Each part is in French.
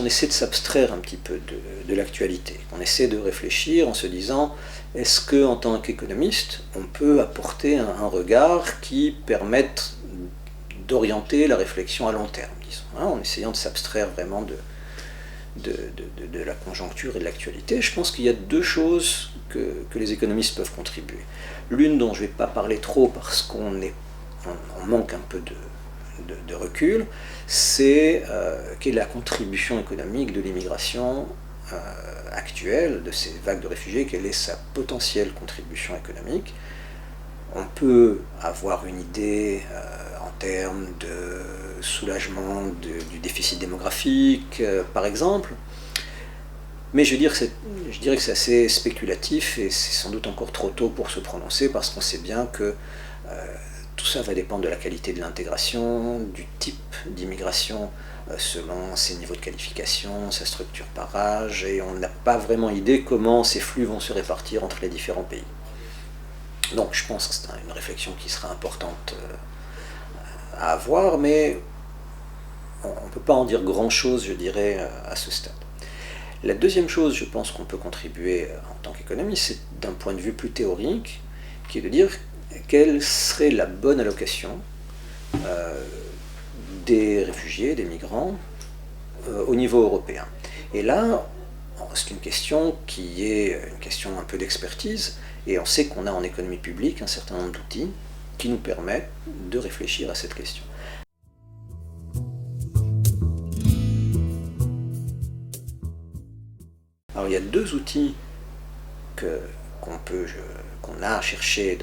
on essaie de s'abstraire un petit peu de l'actualité. On essaie de réfléchir en se disant, est-ce qu'en tant qu'économiste, on peut apporter un regard qui permette d'orienter la réflexion à long terme, disons, en essayant de s'abstraire vraiment de la conjoncture et de l'actualité. Je pense qu'il y a deux choses que les économistes peuvent contribuer. L'une dont je ne vais pas parler trop parce qu'on manque un peu de recul, c'est quelle est la contribution économique de l'immigration actuelle, de ces vagues de réfugiés, quelle est sa potentielle contribution économique. On peut avoir une idée en termes de soulagement du déficit démographique, par exemple, mais je dirais que c'est assez spéculatif et c'est sans doute encore trop tôt pour se prononcer parce qu'on sait bien que tout ça va dépendre de la qualité de l'intégration, du type d'immigration selon ses niveaux de qualification, sa structure par âge, et on n'a pas vraiment idée comment ces flux vont se répartir entre les différents pays. Donc je pense que c'est une réflexion qui sera importante à avoir, mais on ne peut pas en dire grand-chose, je dirais, à ce stade. La deuxième chose, je pense qu'on peut contribuer en tant qu'économiste, c'est d'un point de vue plus théorique, qui est de dire quelle serait la bonne allocation des réfugiés, des migrants, au niveau européen. Et là, c'est une question qui est une question un peu d'expertise, et on sait qu'on a en économie publique un certain nombre d'outils qui nous permettent de réfléchir à cette question. Alors il y a deux outils qu'on a cherché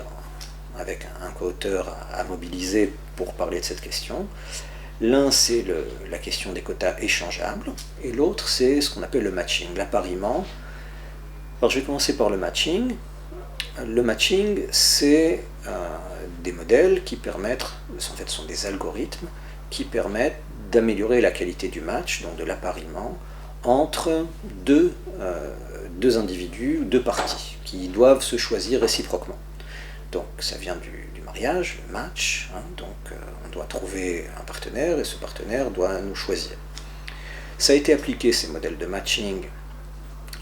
avec un co-auteur à mobiliser pour parler de cette question. L'un, c'est la question des quotas échangeables, et l'autre, c'est ce qu'on appelle le matching, l'appariement. Alors je vais commencer par le matching. Le matching, c'est des modèles qui permettent, en fait, ce sont des algorithmes qui permettent d'améliorer la qualité du match, donc de l'appariement, entre deux individus, deux parties, qui doivent se choisir réciproquement. Donc ça vient du mariage, le match, donc on doit trouver un partenaire et ce partenaire doit nous choisir. Ça a été appliqué, ces modèles de matching,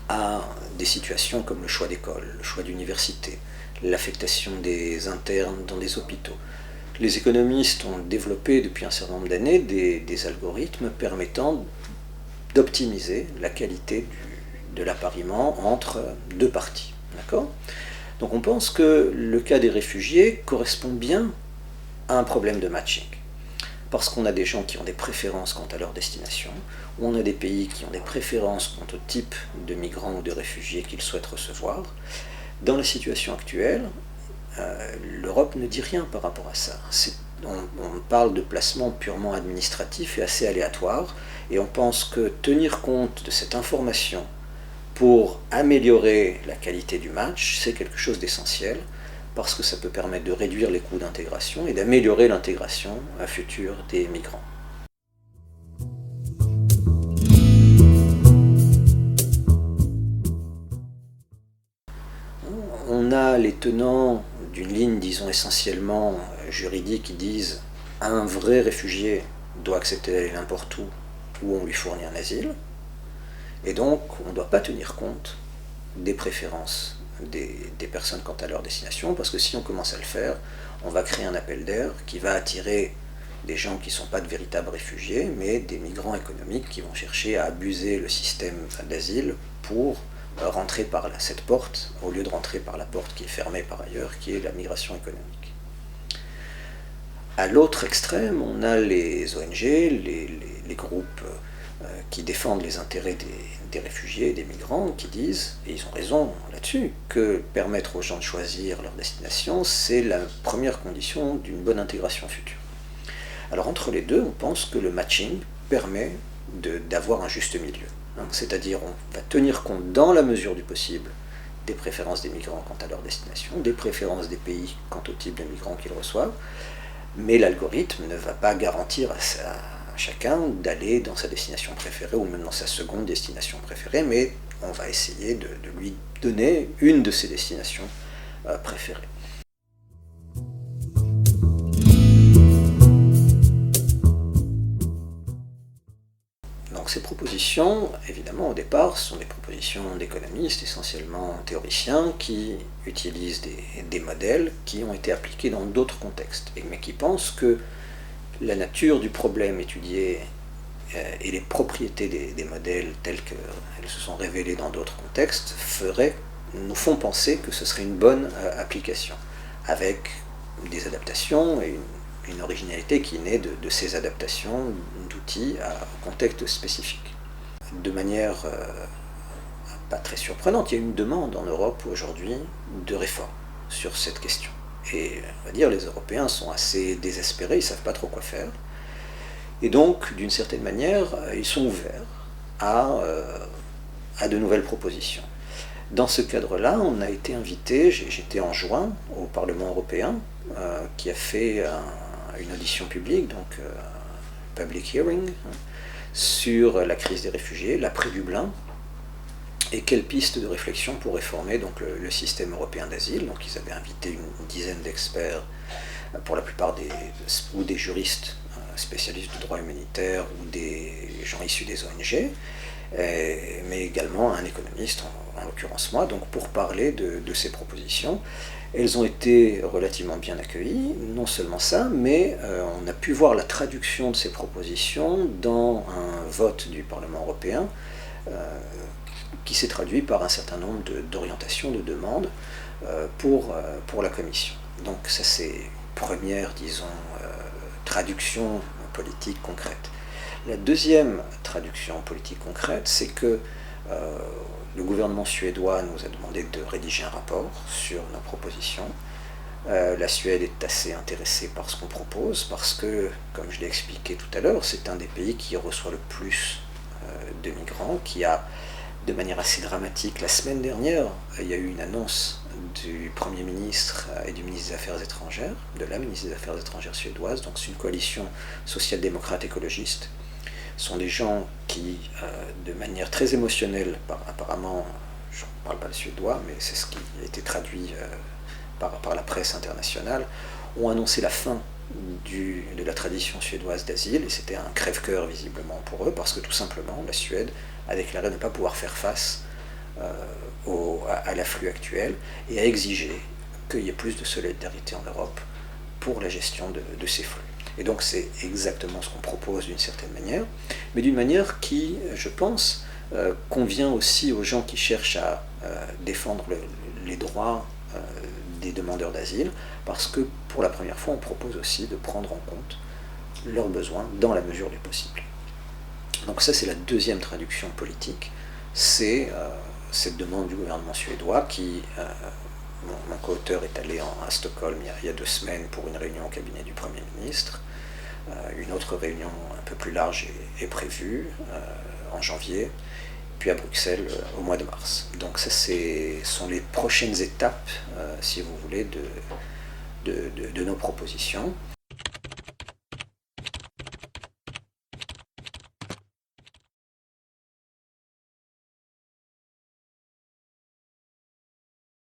à des situations comme le choix d'école, le choix d'université, l'affectation des internes dans des hôpitaux. Les économistes ont développé depuis un certain nombre d'années des algorithmes permettant d'optimiser la qualité de l'appariement entre deux parties. D'accord ? Donc on pense que le cas des réfugiés correspond bien à un problème de matching. Parce qu'on a des gens qui ont des préférences quant à leur destination, ou on a des pays qui ont des préférences quant au type de migrants ou de réfugiés qu'ils souhaitent recevoir. Dans la situation actuelle, l'Europe ne dit rien par rapport à ça. On parle de placement purement administratif et assez aléatoire, et on pense que tenir compte de cette information pour améliorer la qualité du match, c'est quelque chose d'essentiel, parce que ça peut permettre de réduire les coûts d'intégration et d'améliorer l'intégration future des migrants. On a les tenants d'une ligne, disons, essentiellement juridique, qui disent un vrai réfugié doit accepter d'aller n'importe où on lui fournit un asile, et donc on ne doit pas tenir compte des préférences des personnes quant à leur destination, parce que si on commence à le faire, on va créer un appel d'air qui va attirer des gens qui ne sont pas de véritables réfugiés, mais des migrants économiques qui vont chercher à abuser le système d'asile pour rentrer par cette porte, au lieu de rentrer par la porte qui est fermée par ailleurs, qui est la migration économique. À l'autre extrême, on a les ONG, les groupes qui défendent les intérêts des réfugiés et des migrants, qui disent, et ils ont raison là-dessus, que permettre aux gens de choisir leur destination, c'est la première condition d'une bonne intégration future. Alors entre les deux, on pense que le matching permet d'avoir un juste milieu. C'est-à-dire on va tenir compte dans la mesure du possible des préférences des migrants quant à leur destination, des préférences des pays quant au type de migrants qu'ils reçoivent, mais l'algorithme ne va pas garantir à chacun d'aller dans sa destination préférée ou même dans sa seconde destination préférée, mais on va essayer de lui donner une de ses destinations préférées. Donc ces propositions, évidemment, au départ, sont des propositions d'économistes, essentiellement théoriciens, qui utilisent des modèles qui ont été appliqués dans d'autres contextes, mais qui pensent que la nature du problème étudié et les propriétés des modèles tels qu'elles se sont révélées dans d'autres contextes nous font penser que ce serait une bonne application, avec des adaptations et une originalité qui naît de ces adaptations d'outils à un contexte spécifique. De manière pas très surprenante, il y a une demande en Europe aujourd'hui de réforme sur cette question. Et on va dire les Européens sont assez désespérés, ils ne savent pas trop quoi faire. Et donc, d'une certaine manière, ils sont ouverts à de nouvelles propositions. Dans ce cadre-là, on a été invité, j'étais en juin au Parlement européen, qui a fait une audition publique, donc public hearing, sur la crise des réfugiés, l'après-Dublin, et quelles pistes de réflexion pour réformer donc, le système européen d'asile. Donc ils avaient invité une dizaine d'experts, pour la plupart ou des juristes spécialistes du droit humanitaire ou des gens issus des ONG, mais également un économiste, en l'occurrence moi, donc pour parler de ces propositions. Elles ont été relativement bien accueillies, non seulement ça, mais on a pu voir la traduction de ces propositions dans un vote du Parlement européen qui s'est traduit par un certain nombre d'orientations, de demandes pour la Commission. Donc ça c'est première, disons, traduction politique concrète. La deuxième traduction politique concrète, c'est que le gouvernement suédois nous a demandé de rédiger un rapport sur nos propositions. La Suède est assez intéressée par ce qu'on propose, parce que, comme je l'ai expliqué tout à l'heure, c'est un des pays qui reçoit le plus de migrants, qui a, de manière assez dramatique, la semaine dernière, il y a eu une annonce du Premier ministre et du ministre des Affaires étrangères, de la ministre des Affaires étrangères suédoise, donc c'est une coalition social-démocrate écologiste. Ce sont des gens qui, de manière très émotionnelle, apparemment, je ne parle pas le suédois, mais c'est ce qui a été traduit par la presse internationale, ont annoncé la fin de la tradition suédoise d'asile, et c'était un crève-cœur visiblement pour eux, parce que tout simplement, la Suède a déclaré ne pas pouvoir faire face à l'afflux actuel, et a exigé qu'il y ait plus de solidarité en Europe pour la gestion de ces flux. Et donc c'est exactement ce qu'on propose d'une certaine manière, mais d'une manière qui, je pense, convient aussi aux gens qui cherchent à défendre les droits des demandeurs d'asile, parce que pour la première fois, on propose aussi de prendre en compte leurs besoins dans la mesure du possible. Donc ça, c'est la deuxième traduction politique, c'est cette demande du gouvernement suédois qui... mon co-auteur est allé à Stockholm il y a 2 semaines pour une réunion au cabinet du Premier ministre. Une autre réunion un peu plus large est prévue en janvier, puis à Bruxelles au mois de mars. Donc ça, sont les prochaines étapes, si vous voulez, de nos propositions.